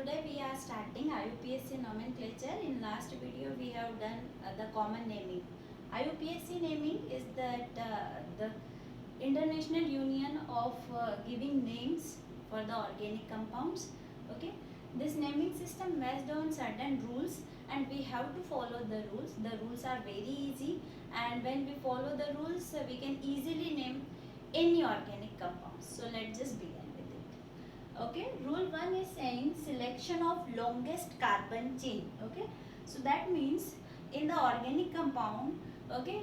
today we are starting IUPAC nomenclature. In last video we have done the common naming. IUPAC naming is the International Union of giving names for the organic compounds. Okay, this naming system based on certain rules and we have to follow the rules. The rules are very easy and when we follow the rules we can easily name any organic compounds. So let's just begin. Okay, rule 1 is saying selection of longest carbon chain. Okay, so that means in the organic compound, okay,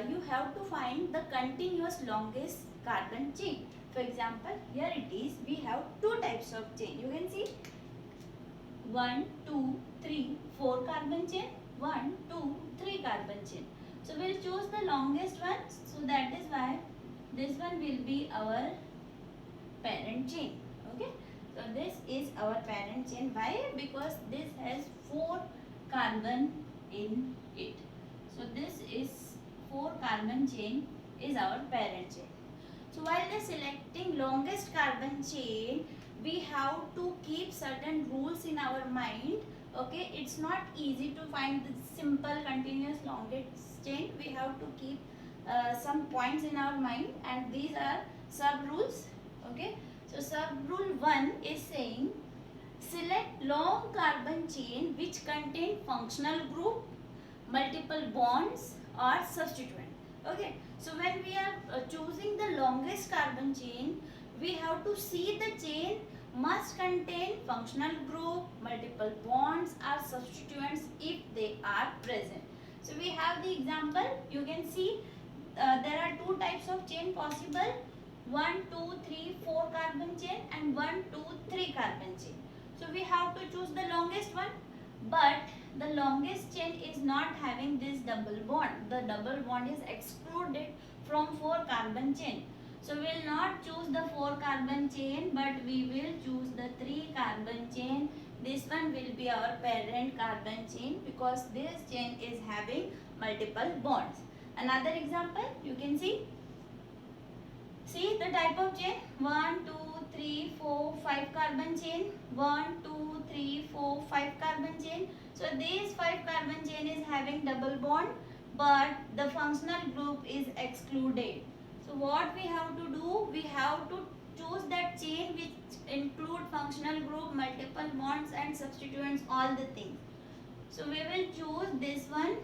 you have to find the continuous longest carbon chain. For example, here it is, we have two types of chain. You can see 1, 2, 3, 4 carbon chain, 1, 2, 3 carbon chain. So we'll choose the longest one. So that is why this one will be our parent chain. Okay, so this is our parent chain. Why? Because this has 4 carbon in it. So this is 4 carbon chain is our parent chain. So while the selecting longest carbon chain, we have to keep certain rules in our mind. Okay, it's not easy to find the simple continuous longest chain. We have to keep some points in our mind and these are sub rules. Okay, so sub rule 1 is saying select long carbon chain which contain functional group, multiple bonds or substituent. Okay, so when we are choosing the longest carbon chain, we have to see the chain must contain functional group, multiple bonds or substituents if they are present. So we have the example. You can see there are two types of chain possible. 1, 2, 3, 4 carbon chain and 1, 2, 3 carbon chain. So we have to choose the longest one, but the longest chain is not having this double bond. The double bond is excluded from 4 carbon chain. So we will not choose the 4 carbon chain, but we will choose the 3 carbon chain. This one will be our parent carbon chain because this chain is having multiple bonds. Another example, you can see. See the type of chain 1, 2, 3, 4, 5 carbon chain, 1, 2, 3, 4, 5 carbon chain. So this 5 carbon chain is having double bond but the functional group is excluded. So what we have to do, we have to choose that chain which include functional group, multiple bonds and substituents, all the things. So we will choose this one.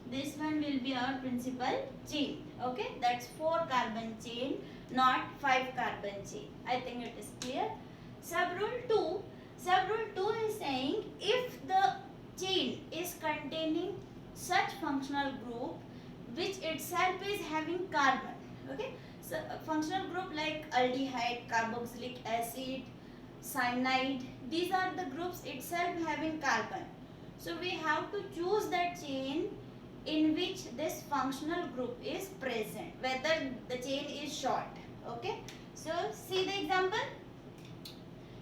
This one will be our principal chain. Okay, that's 4 carbon chain, not 5 carbon chain. I think it is clear. Subrule 2. Subrule 2 is saying if the chain is containing such functional group which itself is having carbon. Okay, so functional group like aldehyde, carboxylic acid, cyanide, these are the groups itself having carbon. So we have to choose that chain in which this functional group is present, whether the chain is short. Okay, so see the example.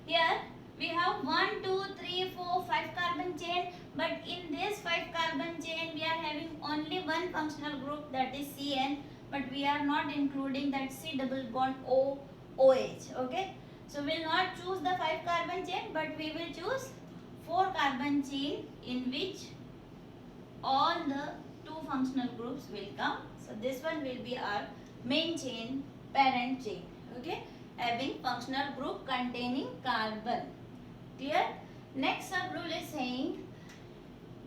Here we have 1, 2, 3, 4, 5 carbon chain, but in this 5 carbon chain we are having only one functional group, that is CN, but we are not including that C double bond O OH. Okay, so we will not choose the 5 carbon chain, but we will choose 4 carbon chain in which all the 2 functional groups will come. So this one will be our main chain, parent chain. Okay, having functional group containing carbon. Clear? Next sub rule is saying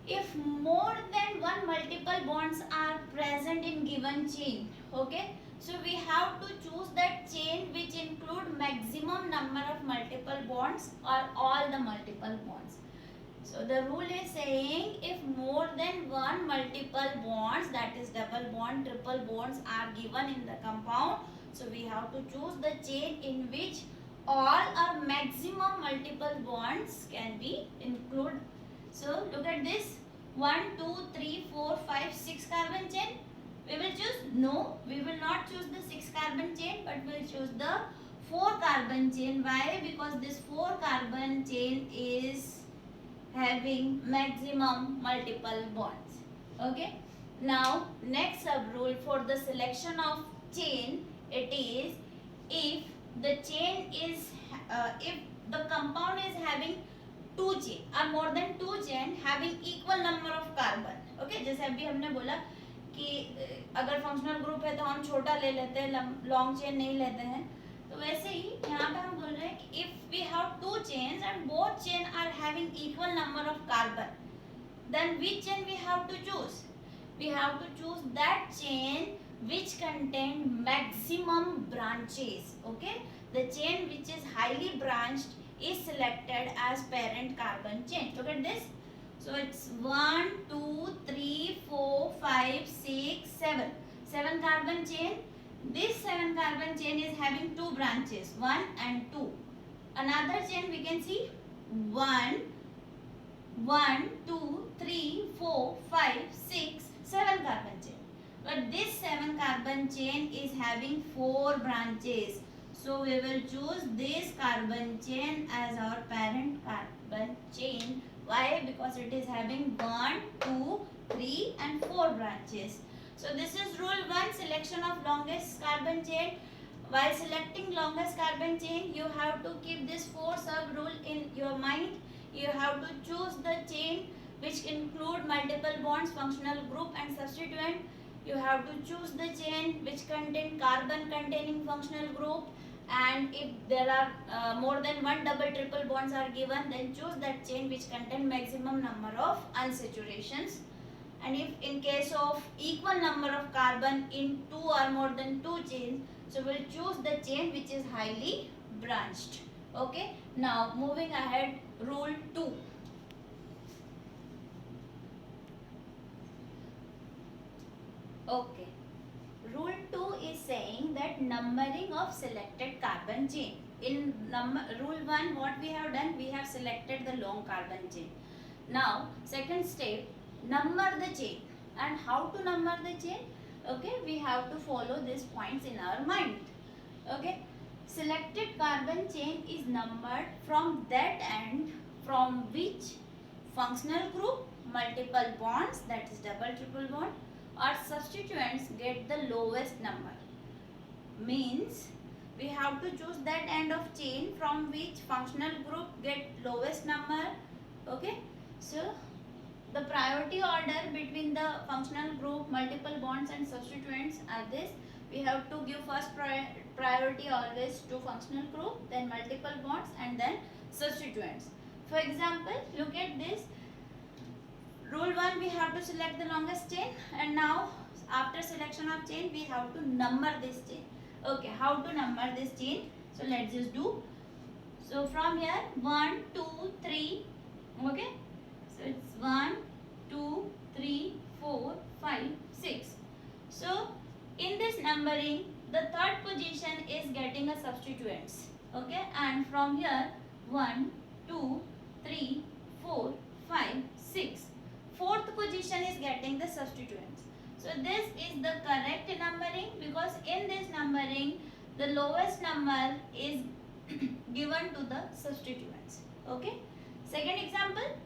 if more than one multiple bonds are present in given chain. Okay, so we have to choose that chain which include maximum number of multiple bonds or all the multiple bonds. So the rule is saying if more than one multiple bonds, that is double bond, triple bonds are given in the compound, so we have to choose the chain in which all or maximum multiple bonds can be included. So look at this 1, 2, 3, 4, 5, 6 carbon chain. We will choose no, we will not choose the 6 carbon chain, but we will choose the 4 carbon chain. Why? Because this 4 carbon chain is having maximum multiple bonds. Okay, now next sub rule for the selection of chain, it is if the chain is if the compound is having two chain or more than two chain having equal number of carbon. Okay, जैसे अभी हमने बोला कि अगर functional group है तो हम छोटा ले लेते हैं, लॉन्ग चेन नहीं लेते हैं, तो वैसे ही यहाँ पे हम बोल रहे हैं कि if we have two chains and both chain are having equal number of carbon, then which chain we have to choose? We have to choose that chain which contain maximum branches. Okay, the chain which is highly branched is selected as parent carbon chain. Look at this. So it's 1, 2, 3, 4, 5, 6, 7. 7 carbon chain. This 7 carbon chain is having two branches, 1 and 2. Another chain we can see 1, 2, 3, 4, 5, 6, 7 carbon chain. But this 7 carbon chain is having 4 branches. So we will choose this carbon chain as our parent carbon chain. Why? Because it is having 1, 2, 3 and 4 branches. So this is rule 1, selection of longest carbon chain. While selecting longest carbon chain, you have to keep this 4 sub rule in your mind. You have to choose the chain which include multiple bonds, functional group and substituent. You have to choose the chain which contain carbon containing functional group, and if there are more than one double triple bonds are given, then choose that chain which contain maximum number of unsaturations. And if in case of equal number of carbon in two or more than two chains, so we'll choose the chain which is highly branched. Okay, now moving ahead, rule 2. Okay, rule 2 is saying that numbering of selected carbon chain. In rule 1, what we have done, we have selected the long carbon chain. Now second step, number the chain. And how to number the chain? Okay, we have to follow these points in our mind. Okay, selected carbon chain is numbered from that end from which functional group, multiple bonds, that is double triple bond, or substituents get the lowest number. Means we have to choose that end of chain from which functional group get lowest number. Okay, so the priority order between the functional group, multiple bonds and substituents are this. We have to give first priority always to functional group, then multiple bonds and then substituents. For example, look at this. Rule 1, we have to select the longest chain, and now after selection of chain we have to number this chain. Okay, how to number this chain? So let's just do. So from here 1, 2, 3. Okay, so it's 1, 2, 3, 4, 5, 6. So in this numbering, the third position is getting a substituents. Okay, and from here 1, 2, 3, 4, 5, 6. Fourth position is getting the substituents. So this is the correct numbering, because in this numbering the lowest number is given to the substituents. Okay. Second example.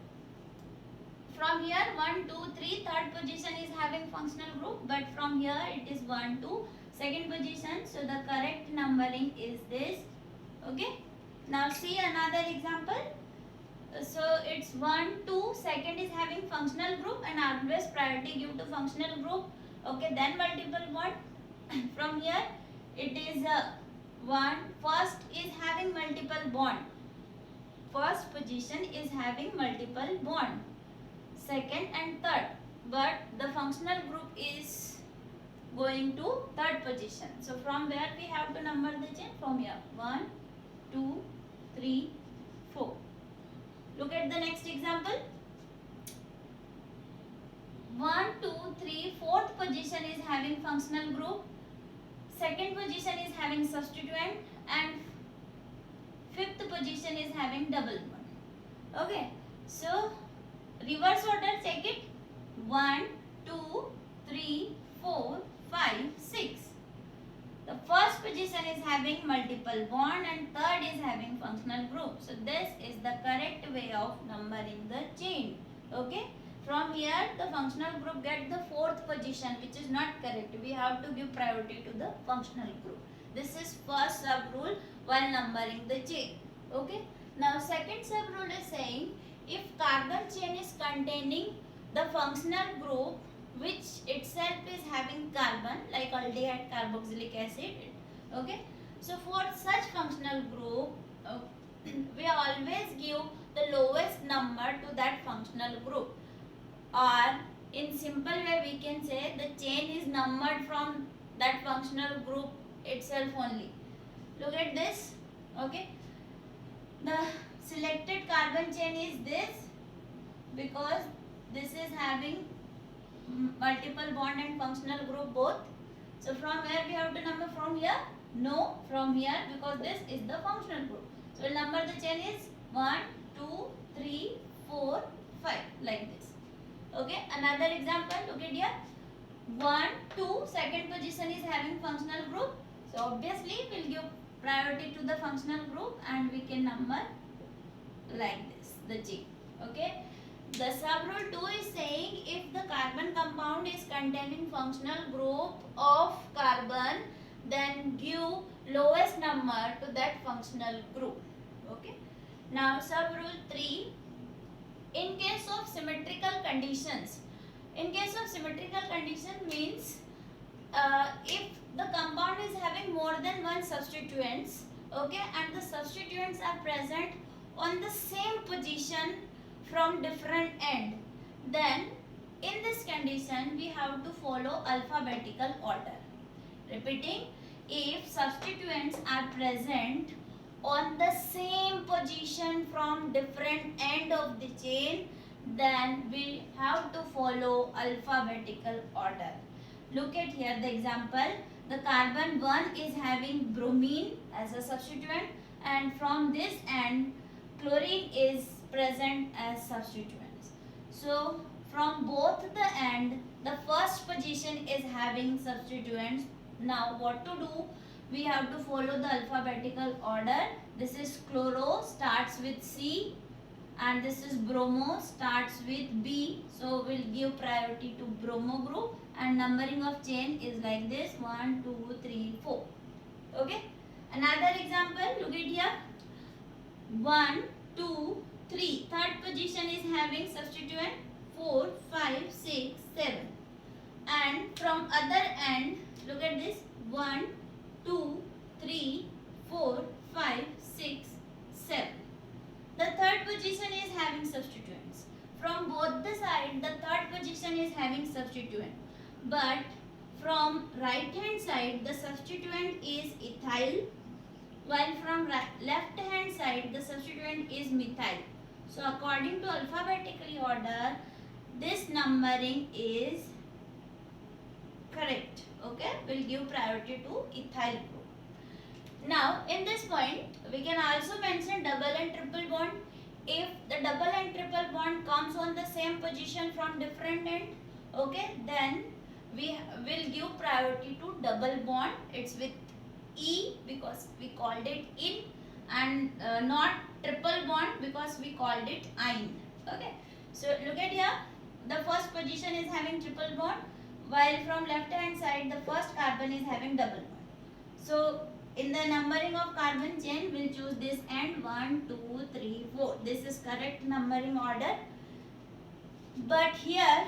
From here 1, 2, 3, third position is having functional group, but from here it is 1, 2, second position. So the correct numbering is this. Okay. Now see another example. So it's 1, 2, second is having functional group, and always priority give to functional group. Okay, then multiple bond. From here it is 1, first is having multiple bond. First position is having multiple bond. Second and third, but the functional group is going to third position. So from where we have to number the chain? From here 1, 2, 3, 4. Look at the next example. 1, 2, 3, fourth position is having functional group. Second position is having substituent, and fifth position is having double bond. Okay, so reverse order, check it. 1, 2, 3, 4, 5, 6. The first position is having multiple bond and third is having functional group. So this is the correct way of numbering the chain. Okay. From here the functional group get the fourth position, which is not correct. We have to give priority to the functional group. This is first sub rule while numbering the chain. Okay. Now second sub rule is saying if carbon chain is containing the functional group which itself is having carbon like aldehyde carboxylic acid, okay, so for such functional group we always give the lowest number to that functional group, or in simple way we can say the chain is numbered from that functional group itself only. Look at this, okay, the selected carbon chain is this because this is having multiple bond and functional group both. So from where we have to number, from here? No, from here, because this is the functional group. So we'll number the chain is 1, 2, 3, 4, 5 like this. Okay, another example, look at here. 1, 2, second position is having functional group. So obviously we'll give priority to the functional group and we can number like this, the G. Okay. The sub rule 2 is saying if the carbon compound is containing functional group of carbon, then give lowest number to that functional group. Okay. Now sub rule 3, in case of symmetrical conditions. In case of symmetrical condition means if the compound is having more than one substituents, okay, and the substituents are present on the same position from different end, then in this condition we have to follow alphabetical order. Repeating, if substituents are present on the same position from different end of the chain, then we have to follow alphabetical order. Look at here the example. The carbon 1 is having bromine as a substituent, and from this end chlorine is present as substituents. So from both the end the first position is having substituents. Now what to do? We have to follow the alphabetical order. This is chloro, starts with C, and this is bromo, starts with B. So we'll give priority to bromo group, and numbering of chain is like this, 1, 2, 3, 4. Okay. Another example, look at here. 1, 2, 3. Third position is having substituent 4, 5, 6, 7. And from other end, look at this, 1, 2, 3, 4, 5, 6, 7. The third position is having substituents. From both the side, the third position is having substituent. But from right hand side, the substituent is ethyl, while from left hand side, the substituent is methyl. So according to alphabetical order, this numbering is correct. Okay, we'll give priority to ethyl group. Now in this point we can also mention double and triple bond. If the double and triple bond comes on the same position from different end, okay, then we will give priority to double bond. It's with E because we called it in, and not triple bond because we called it ein. Okay, so look at here, the first position is having triple bond, while from left hand side the first carbon is having double bond. So in the numbering of carbon chain, we'll choose this end, 1, 2, 3, 4. This is correct numbering order. But here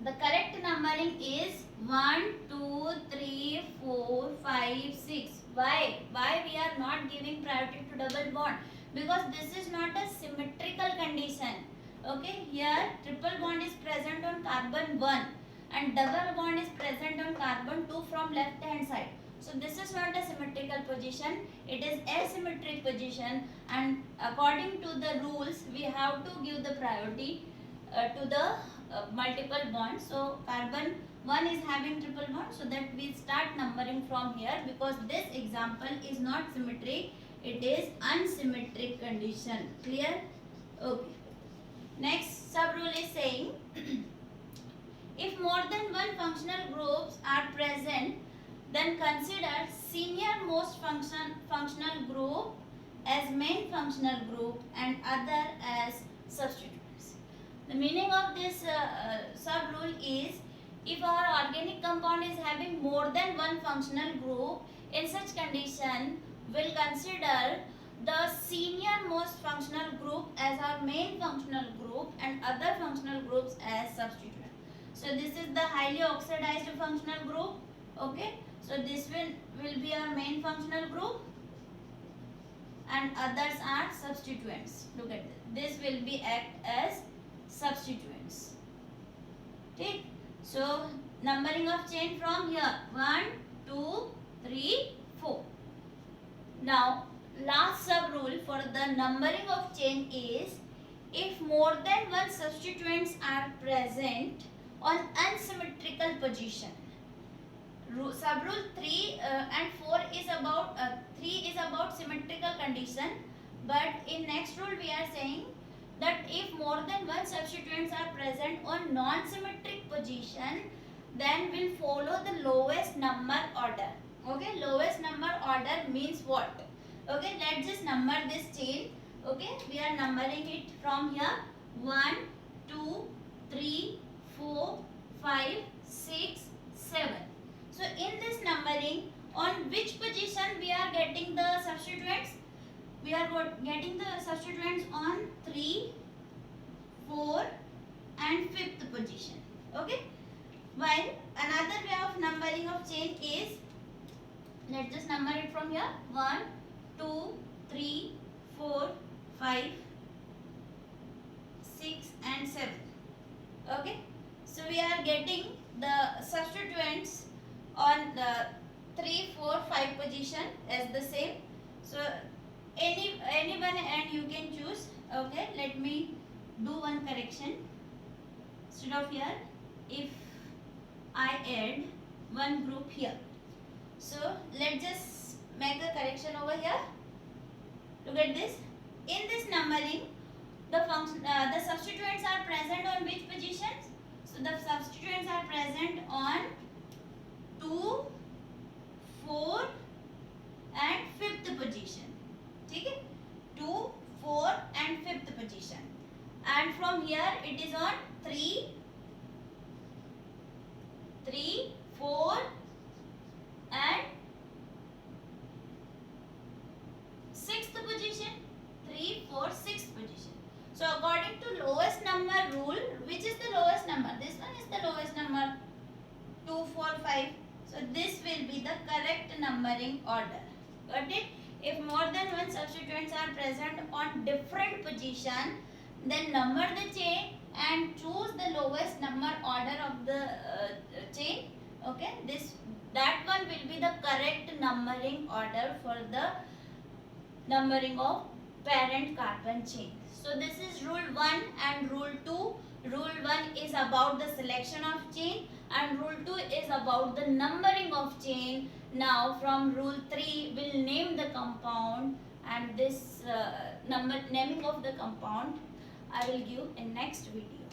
the correct numbering is 1, 2, 3, 4, 5, 6. Why? Why we are not giving priority to double bond? Because this is not a symmetrical condition. Okay, here triple bond is present on carbon 1 and double bond is present on carbon 2 from left hand side. So this is not a symmetrical position, it is asymmetric position, and according to the rules we have to give the priority to the multiple bonds. So carbon 1 is having triple bond, so that we start numbering from here, because this example is not symmetric, it is unsymmetric condition. Clear? Okay. Next sub rule is saying if more than one functional groups are present, then consider senior most functional group as main functional group and other as substituents. The meaning of this sub rule is if our organic compound is having more than one functional group, in such condition we'll consider the senior most functional group as our main functional group and other functional groups as substituent. So this is the highly oxidized functional group. Okay, so this will be our main functional group and others are substituents. Look at this will be act as substituents. Okay, so numbering of chain from here 1 2 3 4. Now last sub rule for the numbering of chain is if more than one substituents are present on unsymmetrical position. Sub rule 3 and 4 is about 3 is about symmetrical condition, but in next rule we are saying that if more than one substituents are present on non-symmetric position, then we'll follow the lowest number order. Okay, lowest number order means what? Okay, let's just number this chain. Okay, we are numbering it from here 1 2 3 4 5 6 7. So in this numbering, on which position we are getting the substituents? We are getting the substituents on 3, 4 and 5th position. Okay. While another way of numbering of chain is, let's just number it from here 1, 2, 3, 4, 5, 6 and 7. Okay. So we are getting the substituents on the 3, 4, 5 position as the same. So anyone and you can choose. Okay, let me do one correction. Instead of here, if I add one group here, so let's just make a correction over here. Look at this. In this numbering, the substituents are present on which positions? So the substituents are present on 2, 4 and 5th position. Okay? 2, 4 and 5th position. And from here it is on 3, 4 and 6th position. 3, 4, 6th position. So according to lowest number rule, which is the lowest number? This one is the lowest number. 2, 4, 5. So this will be the correct numbering order. Got it? If more than one substituents are present on different position, then number the chain and choose the lowest number order of the chain. Okay, that one will be the correct numbering order for the numbering of parent carbon chain. So this is rule 1 and rule 2. Rule 1 is about the selection of chain and rule 2 is about the numbering of chain. Now from rule 3 we'll name the compound, and this naming of the compound I will give in next video.